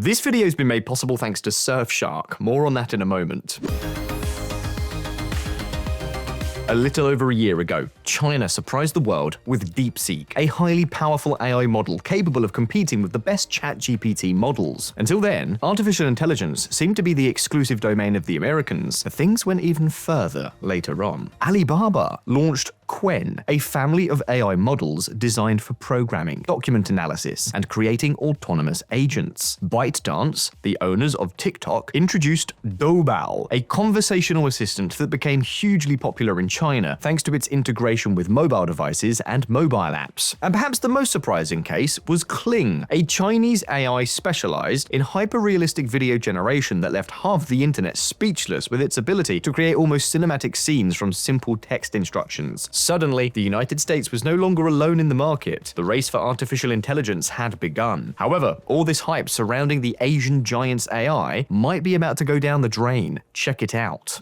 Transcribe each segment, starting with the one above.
This video has been made possible thanks to Surfshark. More on that in a moment. A little over a year ago, China surprised the world with DeepSeek, a highly powerful AI model capable of competing with the best ChatGPT models. Until then, artificial intelligence seemed to be the exclusive domain of the Americans, but things went even further later on. Alibaba launched Qwen, a family of AI models designed for programming, document analysis, and creating autonomous agents. ByteDance, the owners of TikTok, introduced Doubao, a conversational assistant that became hugely popular in China thanks to its integration with mobile devices and mobile apps. And perhaps the most surprising case was Kling, a Chinese AI specialized in hyper-realistic video generation that left half the internet speechless with its ability to create almost cinematic scenes from simple text instructions. Suddenly, the United States was no longer alone in the market. The race for artificial intelligence had begun. However, all this hype surrounding the Asian giant's AI might be about to go down the drain. Check it out.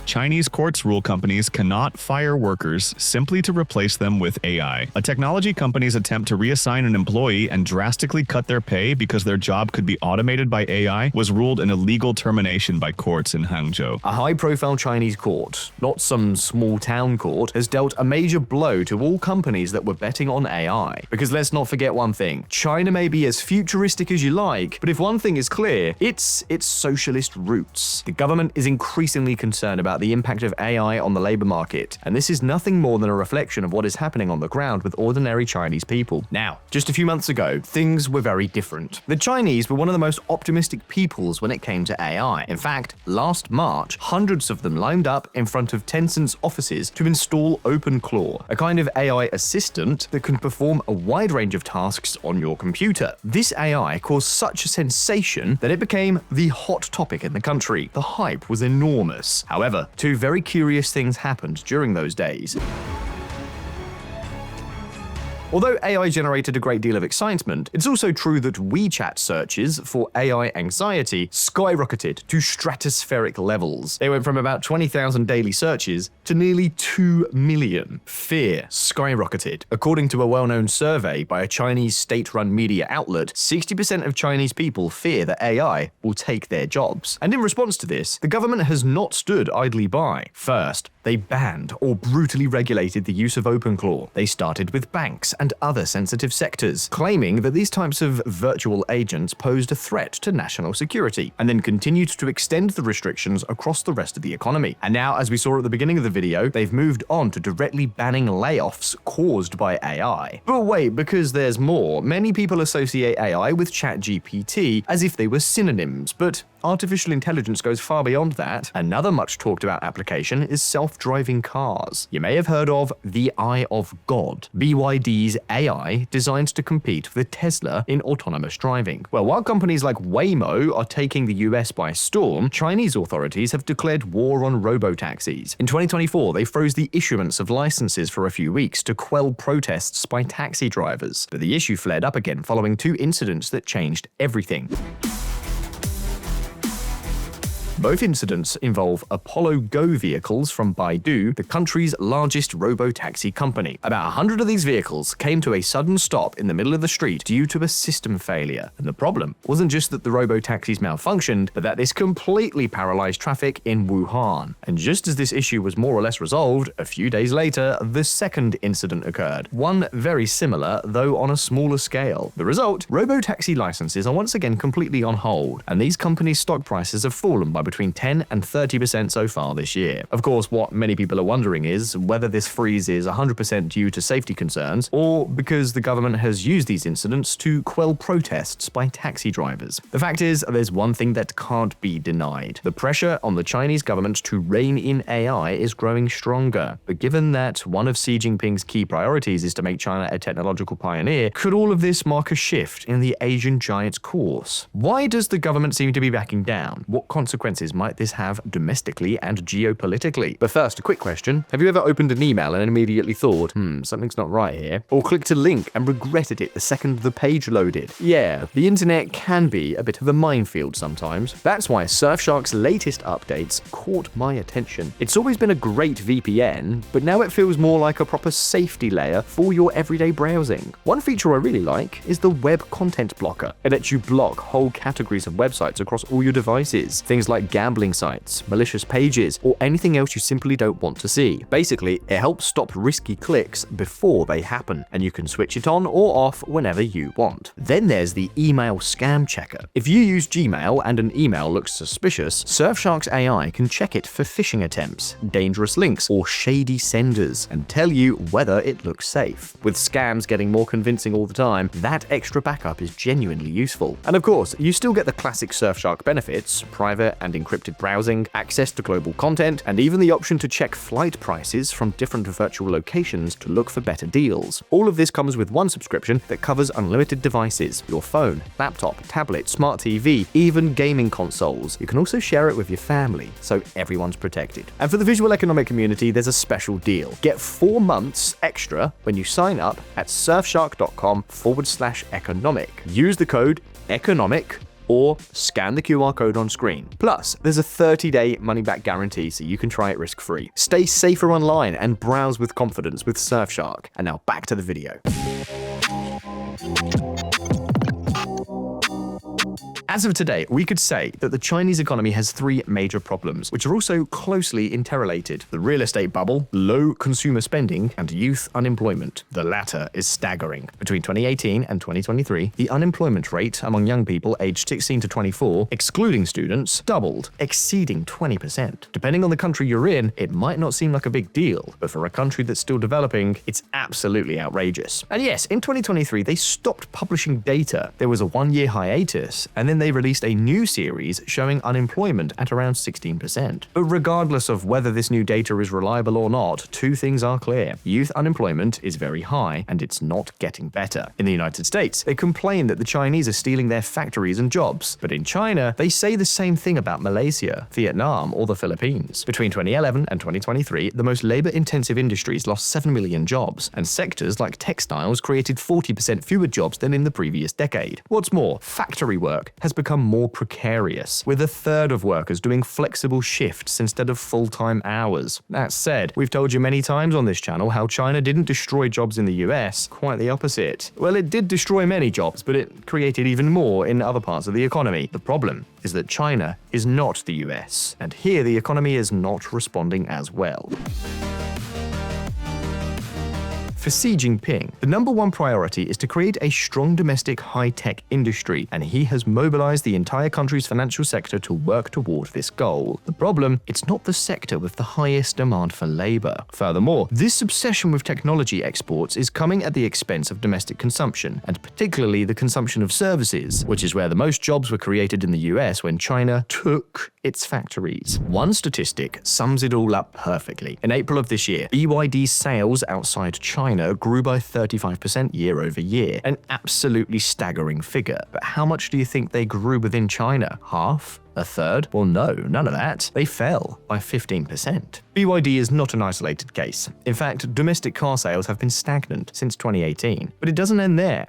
Chinese courts rule companies cannot fire workers simply to replace them with AI. A technology company's attempt to reassign an employee and drastically cut their pay because their job could be automated by AI was ruled an illegal termination by courts in Hangzhou. A high-profile Chinese court, not some small-town court, has dealt a major blow to all companies that were betting on AI. Because let's not forget one thing, China may be as futuristic as you like, but if one thing is clear, it's its socialist roots. The government is increasingly concerned about the impact of AI on the labor market, and this is nothing more than a reflection of what is happening on the ground with ordinary Chinese people. Now, just a few months ago, things were very different. The Chinese were one of the most optimistic peoples when it came to AI. In fact, last March, hundreds of them lined up in front of Tencent's offices to install OpenClaw, a kind of AI assistant that can perform a wide range of tasks on your computer. This AI caused such a sensation that it became the hot topic in the country. The hype was enormous. However, two very curious things happened during those days. Although AI generated a great deal of excitement, it's also true that WeChat searches for AI anxiety skyrocketed to stratospheric levels. They went from about 20,000 daily searches to nearly 2 million. Fear skyrocketed. According to a well-known survey by a Chinese state-run media outlet, 60% of Chinese people fear that AI will take their jobs. And in response to this, the government has not stood idly by. First, they banned or brutally regulated the use of OpenClaw. They started with banks and other sensitive sectors, claiming that these types of virtual agents posed a threat to national security, and then continued to extend the restrictions across the rest of the economy. And now, as we saw at the beginning of the video, they've moved on to directly banning layoffs caused by AI. But wait, because there's more. Many people associate AI with ChatGPT as if they were synonyms, but artificial intelligence goes far beyond that. Another much talked about application is self-driving cars. You may have heard of the Eye of God, BYD's AI designed to compete with Tesla in autonomous driving. Well, while companies like Waymo are taking the US by storm, Chinese authorities have declared war on robotaxis. In 2024, they froze the issuance of licenses for a few weeks to quell protests by taxi drivers. But the issue flared up again following two incidents that changed everything. Both incidents involve Apollo Go vehicles from Baidu, the country's largest robo-taxi company. About 100 of these vehicles came to a sudden stop in the middle of the street due to a system failure. And the problem wasn't just that the robo-taxis malfunctioned, but that this completely paralyzed traffic in Wuhan. And just as this issue was more or less resolved, a few days later, the second incident occurred. One very similar, though on a smaller scale. The result? Robo-taxi licenses are once again completely on hold, and these companies' stock prices have fallen by between 10 and 30% so far this year. Of course, what many people are wondering is whether this freeze is 100% due to safety concerns or because the government has used these incidents to quell protests by taxi drivers. The fact is, there's one thing that can't be denied. The pressure on the Chinese government to rein in AI is growing stronger. But given that one of Xi Jinping's key priorities is to make China a technological pioneer, could all of this mark a shift in the Asian giant's course? Why does the government seem to be backing down? What consequences consequences might this have domestically and geopolitically? But first, a quick question. Have you ever opened an email and immediately thought, something's not right here? Or clicked a link and regretted it the second the page loaded? Yeah, the internet can be a bit of a minefield sometimes. That's why Surfshark's latest updates caught my attention. It's always been a great VPN, but now it feels more like a proper safety layer for your everyday browsing. One feature I really like is the web content blocker. It lets you block whole categories of websites across all your devices. Things like gambling sites, malicious pages, or anything else you simply don't want to see. Basically, it helps stop risky clicks before they happen, and you can switch it on or off whenever you want. Then there's the email scam checker. If you use Gmail and an email looks suspicious, Surfshark's AI can check it for phishing attempts, dangerous links, or shady senders, and tell you whether it looks safe. With scams getting more convincing all the time, that extra backup is genuinely useful. And of course, you still get the classic Surfshark benefits: private and encrypted browsing, access to global content, and even the option to check flight prices from different virtual locations to look for better deals. All of this comes with one subscription that covers unlimited devices: your phone, laptop, tablet, smart TV, even gaming consoles. You can also share it with your family, so everyone's protected. And for the Visualeconomik community, there's a special deal. Get 4 months extra when you sign up at surfshark.com/economic. Use the code ECONOMIC or scan the QR code on screen. Plus, there's a 30-day money-back guarantee so you can try it risk-free. Stay safer online and browse with confidence with Surfshark. And now back to the video. As of today, we could say that the Chinese economy has 3 major problems, which are also closely interrelated: the real estate bubble, low consumer spending, and youth unemployment. The latter is staggering. Between 2018 and 2023, the unemployment rate among young people aged 16 to 24, excluding students, doubled, exceeding 20%. Depending on the country you're in, it might not seem like a big deal, but for a country that's still developing, it's absolutely outrageous. And yes, in 2023, they stopped publishing data. There was a 1-year hiatus, and then they released a new series showing unemployment at around 16%. But regardless of whether this new data is reliable or not, 2 things are clear. Youth unemployment is very high, and it's not getting better. In the United States, they complain that the Chinese are stealing their factories and jobs. But in China, they say the same thing about Malaysia, Vietnam, or the Philippines. Between 2011 and 2023, the most labor-intensive industries lost 7 million jobs, and sectors like textiles created 40% fewer jobs than in the previous decade. What's more, factory work has become more precarious, with 1/3 of workers doing flexible shifts instead of full-time hours. That said, we've told you many times on this channel how China didn't destroy jobs in the US, quite the opposite. Well, it did destroy many jobs, but it created even more in other parts of the economy. The problem is that China is not the US, and here the economy is not responding as well. For Xi Jinping, the #1 priority is to create a strong domestic high-tech industry, and he has mobilized the entire country's financial sector to work toward this goal. The problem, it's not the sector with the highest demand for labor. Furthermore, this obsession with technology exports is coming at the expense of domestic consumption, and particularly the consumption of services, which is where the most jobs were created in the US when China took its factories. One statistic sums it all up perfectly. In April of this year, BYD's sales outside China grew by 35% year over year, an absolutely staggering figure. But how much do you think they grew within China? Half? 1/3? Well, no, none of that. They fell by 15%. BYD is not an isolated case. In fact, domestic car sales have been stagnant since 2018. But it doesn't end there.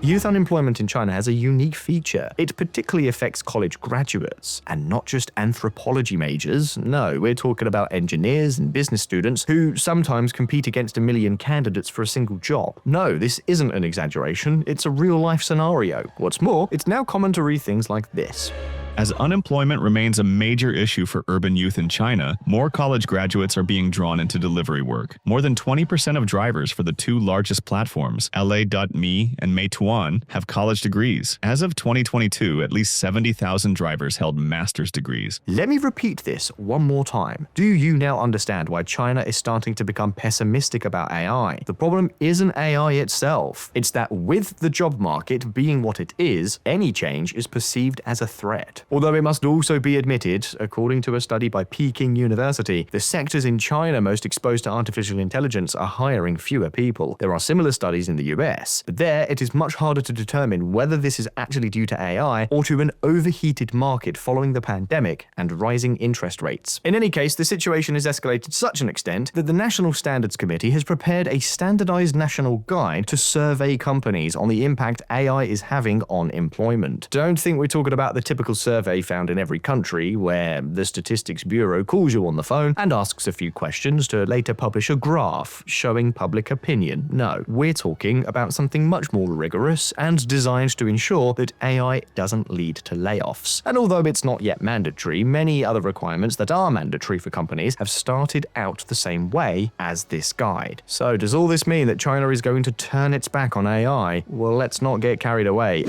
Youth unemployment in China has a unique feature. It particularly affects college graduates, and not just anthropology majors. No, we're talking about engineers and business students who sometimes compete against 1 million candidates for a single job. No, this isn't an exaggeration, it's a real-life scenario. What's more, it's now common to read things like this. As unemployment remains a major issue for urban youth in China, more college graduates are being drawn into delivery work. More than 20% of drivers for the 2 largest platforms, LA.me and Meituan, have college degrees. As of 2022, at least 70,000 drivers held master's degrees. Let me repeat this one more time. Do you now understand why China is starting to become pessimistic about AI? The problem isn't AI itself. It's that with the job market being what it is, any change is perceived as a threat. Although it must also be admitted, according to a study by Peking University, the sectors in China most exposed to artificial intelligence are hiring fewer people. There are similar studies in the US, but there it is much harder to determine whether this is actually due to AI or to an overheated market following the pandemic and rising interest rates. In any case, the situation has escalated to such an extent that the National Standards Committee has prepared a standardized national guide to survey companies on the impact AI is having on employment. Don't think we're talking about the typical survey found in every country where the Statistics Bureau calls you on the phone and asks a few questions to later publish a graph showing public opinion. No, we're talking about something much more rigorous and designed to ensure that AI doesn't lead to layoffs. And although it's not yet mandatory, many other requirements that are mandatory for companies have started out the same way as this guide. So does all this mean that China is going to turn its back on AI? Well, let's not get carried away.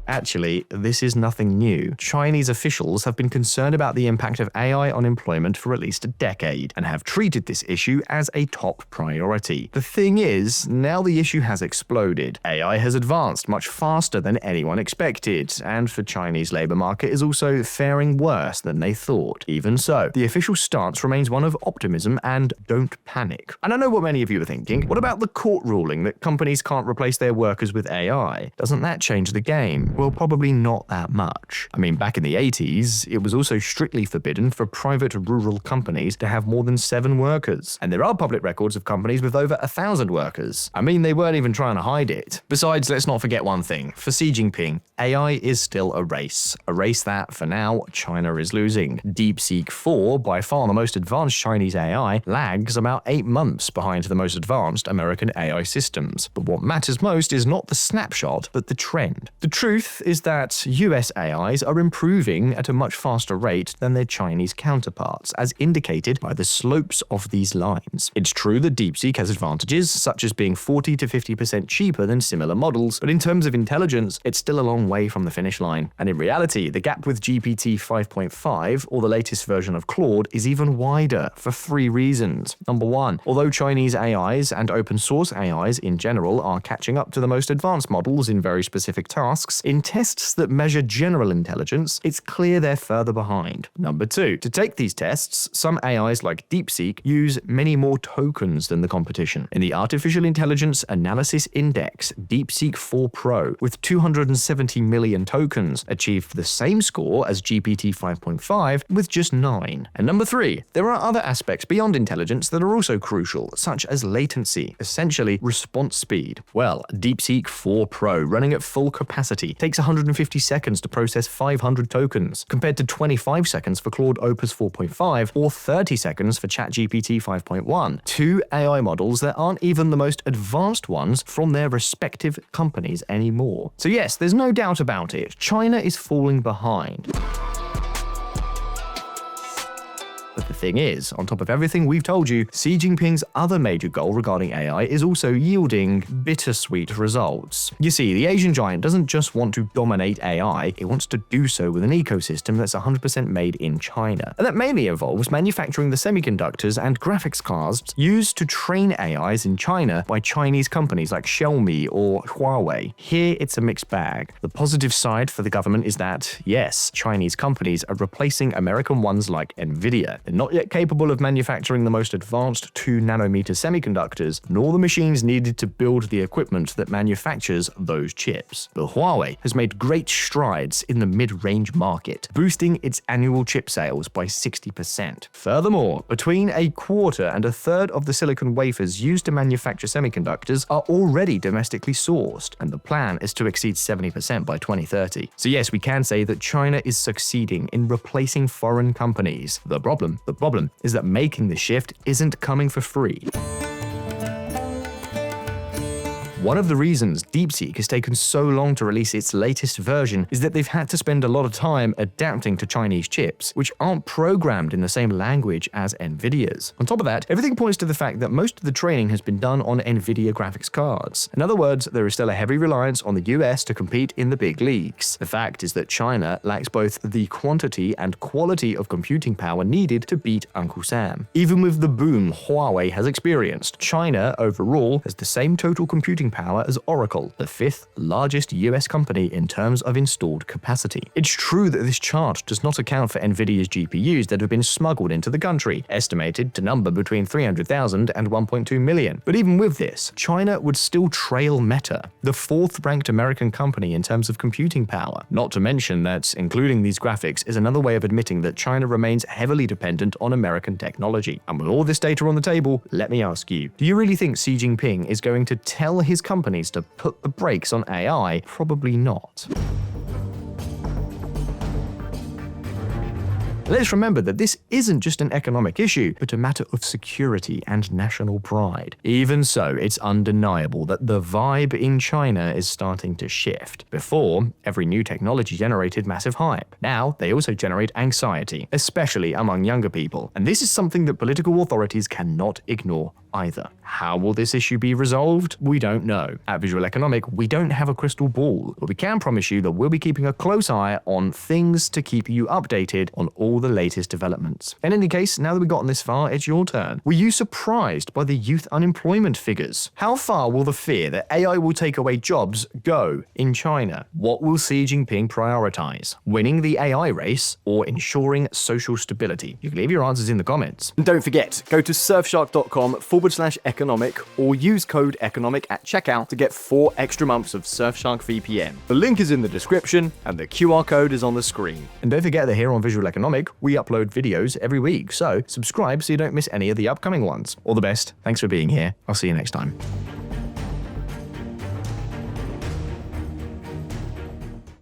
Actually, this is nothing new. Chinese officials have been concerned about the impact of AI on employment for at least a decade, and have treated this issue as a top priority. The thing is, now the issue has exploded. AI has advanced much faster than anyone expected, and the Chinese labor market is also faring worse than they thought. Even so, the official stance remains one of optimism and don't panic. And I know what many of you are thinking. What about the court ruling that companies can't replace their workers with AI? Doesn't that change the game? Well, probably not that much. I mean, back in the 80s, it was also strictly forbidden for private rural companies to have more than 7 workers. And there are public records of companies with over 1,000 workers. I mean, they weren't even trying to hide it. Besides, let's not forget one thing. For Xi Jinping, AI is still a race. A race that, for now, China is losing. DeepSeek 4, by far the most advanced Chinese AI, lags about 8 months behind the most advanced American AI systems. But what matters most is not the snapshot, but the trend. The truth is that US AIs are improving at a much faster rate than their Chinese counterparts, as indicated by the slopes of these lines. It's true that DeepSeek has advantages, such as being 40 to 50% cheaper than similar models, but in terms of intelligence, it's still a long way from the finish line. And in reality, the gap with GPT 5.5, or the latest version of Claude, is even wider for 3 reasons. Number 1, although Chinese AIs and open source AIs in general are catching up to the most advanced models in very specific tasks, in tests that measure general intelligence, it's clear they're further behind. Number 2, to take these tests, some AIs like DeepSeek use many more tokens than the competition. In the Artificial Intelligence Analysis Index, DeepSeek 4 Pro, with 270 million tokens, achieved the same score as GPT 5.5 with just 9. And number 3, there are other aspects beyond intelligence that are also crucial, such as latency, essentially response speed. Well, DeepSeek 4 Pro, running at full capacity, takes 150 seconds to process 500 tokens, compared to 25 seconds for Claude Opus 4.5 or 30 seconds for ChatGPT 5.1. 2 AI models that aren't even the most advanced ones from their respective companies anymore. So yes, there's no doubt about it. China is falling behind. But the thing is, on top of everything we've told you, Xi Jinping's other major goal regarding AI is also yielding bittersweet results. You see, the Asian giant doesn't just want to dominate AI, it wants to do so with an ecosystem that's 100% made in China. And that mainly involves manufacturing the semiconductors and graphics cards used to train AIs in China by Chinese companies like Xiaomi or Huawei. Here, it's a mixed bag. The positive side for the government is that, yes, Chinese companies are replacing American ones like Nvidia. They're not yet capable of manufacturing the most advanced 2nm semiconductors, nor the machines needed to build the equipment that manufactures those chips. But Huawei has made great strides in the mid-range market, boosting its annual chip sales by 60%. Furthermore, between a quarter and a third of the silicon wafers used to manufacture semiconductors are already domestically sourced, and the plan is to exceed 70% by 2030. So yes, we can say that China is succeeding in replacing foreign companies. The problem is that making the shift isn't coming for free. One of the reasons DeepSeek has taken so long to release its latest version is that they've had to spend a lot of time adapting to Chinese chips, which aren't programmed in the same language as Nvidia's. On top of that, everything points to the fact that most of the training has been done on Nvidia graphics cards. In other words, there is still a heavy reliance on the US to compete in the big leagues. The fact is that China lacks both the quantity and quality of computing power needed to beat Uncle Sam. Even with the boom Huawei has experienced, China overall has the same total computing power as Oracle, Intel, the 5th largest US company in terms of installed capacity. It's true that this chart does not account for Nvidia's GPUs that have been smuggled into the country, estimated to number between 300,000 and 1.2 million. But even with this, China would still trail Meta, the 4th-ranked American company in terms of computing power. Not to mention that including these graphics is another way of admitting that China remains heavily dependent on American technology. And with all this data on the table, let me ask you, do you really think Xi Jinping is going to tell his companies to put the brakes on AI? Probably not. Let's remember that this isn't just an economic issue, but a matter of security and national pride. Even so, it's undeniable that the vibe in China is starting to shift. Before, every new technology generated massive hype. Now, they also generate anxiety, especially among younger people. And this is something that political authorities cannot ignore either. How will this issue be resolved? We don't know. At Visualeconomik, we don't have a crystal ball, but we can promise you that we'll be keeping a close eye on things to keep you updated on all the latest developments. In any case, now that we've gotten this far, it's your turn. Were you surprised by the youth unemployment figures? How far will the fear that AI will take away jobs go in China? What will Xi Jinping prioritize? Winning the AI race or ensuring social stability? You can leave your answers in the comments. And don't forget, go to surfshark.com/economic or use code economic at checkout to get 4 extra months of Surfshark VPN. The link is in the description and the QR code is on the screen. And don't forget that here on Visualeconomik, we upload videos every week, so subscribe so you don't miss any of the upcoming ones. All the best, thanks for being here, I'll see you next time.